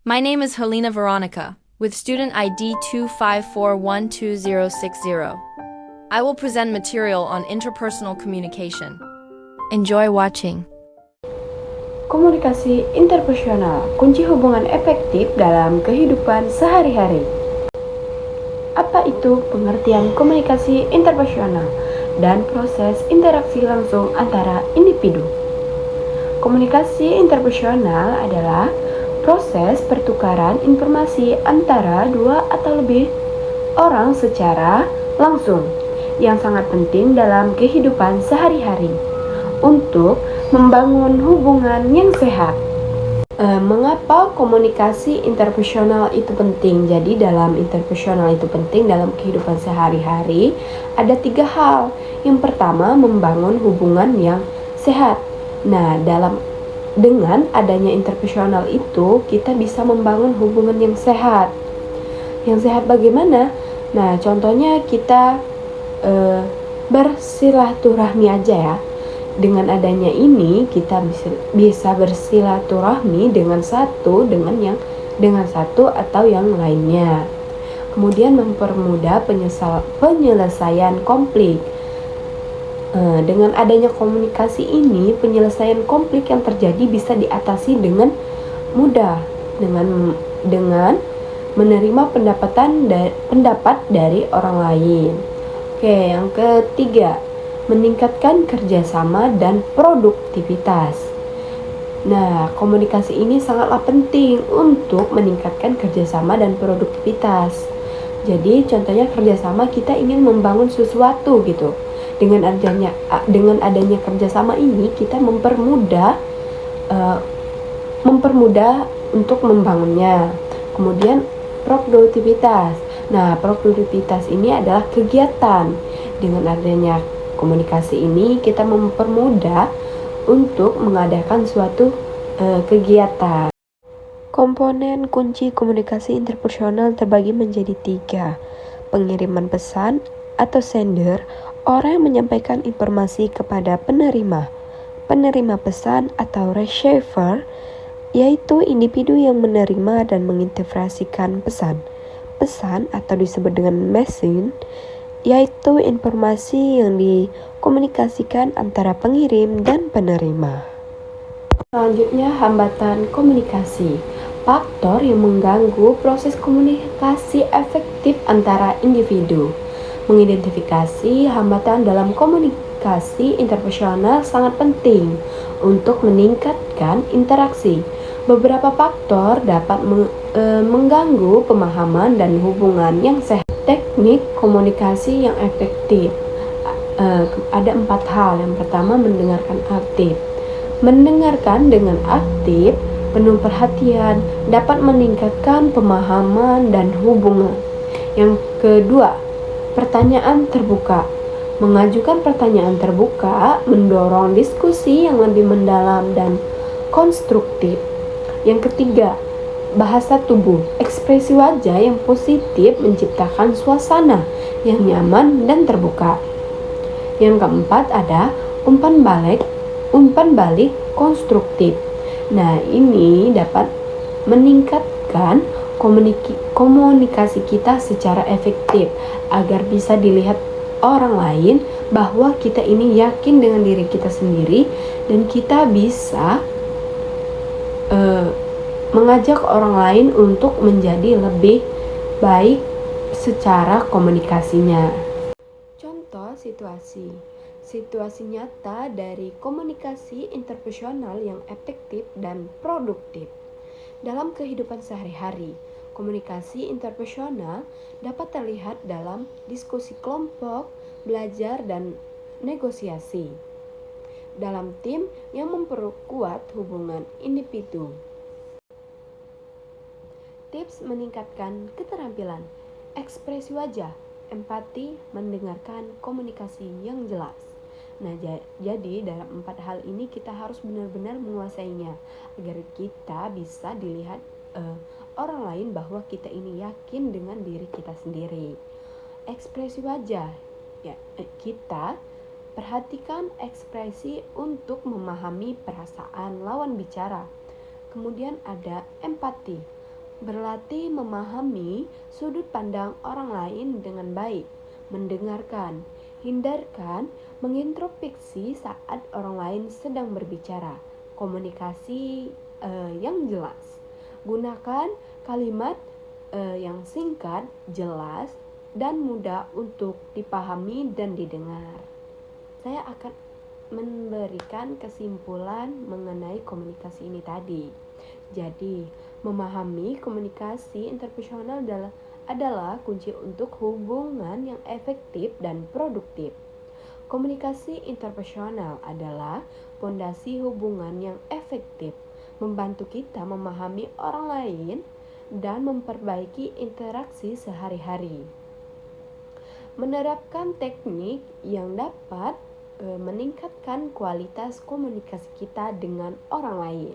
My name is Helena Veronica, with student ID 2541260. I will present material on interpersonal communication. Enjoy watching. Komunikasi interpersonal, kunci hubungan efektif dalam kehidupan sehari-hari. Apa itu pengertian komunikasi interpersonal dan proses interaksi langsung antara individu? Komunikasi interpersonal adalah proses pertukaran informasi antara dua atau lebih orang secara langsung yang sangat penting dalam kehidupan sehari-hari untuk membangun hubungan yang sehat. Mengapa komunikasi interpersonal itu penting? Jadi dalam interpersonal itu penting dalam kehidupan sehari-hari ada 3 hal. Yang pertama, membangun hubungan yang sehat. Nah, dengan adanya interpersonal itu kita bisa membangun hubungan yang sehat. Yang sehat bagaimana? Nah, contohnya kita bersilaturahmi aja ya. Dengan adanya ini kita bisa bersilaturahmi dengan satu atau yang lainnya. Kemudian mempermudah penyelesaian konflik. Dengan adanya komunikasi ini, penyelesaian konflik yang terjadi bisa diatasi dengan mudah dengan menerima pendapat dari orang lain. Oke, yang ketiga, meningkatkan kerjasama dan produktivitas. Nah, komunikasi ini sangatlah penting untuk meningkatkan kerjasama dan produktivitas. Jadi, contohnya kerjasama kita ingin membangun sesuatu gitu. Dengan adanya kerjasama ini kita mempermudah untuk membangunnya. Kemudian produktivitas. Nah, produktivitas ini adalah kegiatan. Dengan adanya komunikasi ini kita mempermudah untuk mengadakan suatu kegiatan. Komponen kunci komunikasi interpersonal terbagi menjadi 3. Pengiriman pesan atau sender, orang yang menyampaikan informasi kepada penerima. Penerima pesan atau receiver, yaitu individu yang menerima dan menginterpretasikan pesan. Pesan atau disebut dengan message, yaitu informasi yang dikomunikasikan antara pengirim dan penerima. Selanjutnya, hambatan komunikasi. Faktor yang mengganggu proses komunikasi efektif antara individu. Mengidentifikasi hambatan dalam komunikasi interpersonal sangat penting untuk meningkatkan interaksi. Beberapa faktor dapat mengganggu pemahaman dan hubungan yang sehat. Teknik komunikasi yang efektif. Ada 4 hal. Yang pertama, mendengarkan aktif. Mendengarkan dengan aktif, penuh perhatian, dapat meningkatkan pemahaman dan hubungan. Yang kedua, pertanyaan terbuka. Mengajukan pertanyaan terbuka mendorong diskusi yang lebih mendalam dan konstruktif. Yang ketiga, bahasa tubuh. Ekspresi wajah yang positif menciptakan suasana yang nyaman dan terbuka. Yang keempat ada umpan balik konstruktif. Nah, ini dapat meningkatkan komunikasi kita secara efektif agar bisa dilihat orang lain bahwa kita ini yakin dengan diri kita sendiri dan kita bisa mengajak orang lain untuk menjadi lebih baik secara komunikasinya. Contoh situasi nyata dari komunikasi interpersonal yang efektif dan produktif. Dalam kehidupan sehari-hari, komunikasi interpersonal dapat terlihat dalam diskusi kelompok, belajar, dan negosiasi. Dalam tim yang memperkuat hubungan individu. Tips meningkatkan keterampilan, ekspresi wajah, empati, mendengarkan, komunikasi yang jelas. Nah, jadi dalam 4 hal ini kita harus benar-benar menguasainya agar kita bisa dilihat orang lain bahwa kita ini yakin dengan diri kita sendiri. Ekspresi wajah, ya, kita perhatikan ekspresi untuk memahami perasaan lawan bicara. Kemudian ada empati, Berlatih memahami sudut pandang orang lain dengan baik, mendengarkan, hindarkan mengintrospeksi saat orang lain sedang berbicara. Komunikasi yang jelas. Gunakan kalimat yang singkat, jelas, dan mudah untuk dipahami dan didengar. Saya akan memberikan kesimpulan mengenai komunikasi ini tadi. Jadi, memahami komunikasi interpersonal adalah kunci untuk hubungan yang efektif dan produktif. Komunikasi interpersonal adalah fondasi hubungan yang efektif, membantu kita memahami orang lain dan memperbaiki interaksi sehari-hari. Menerapkan teknik yang dapat meningkatkan kualitas komunikasi kita dengan orang lain.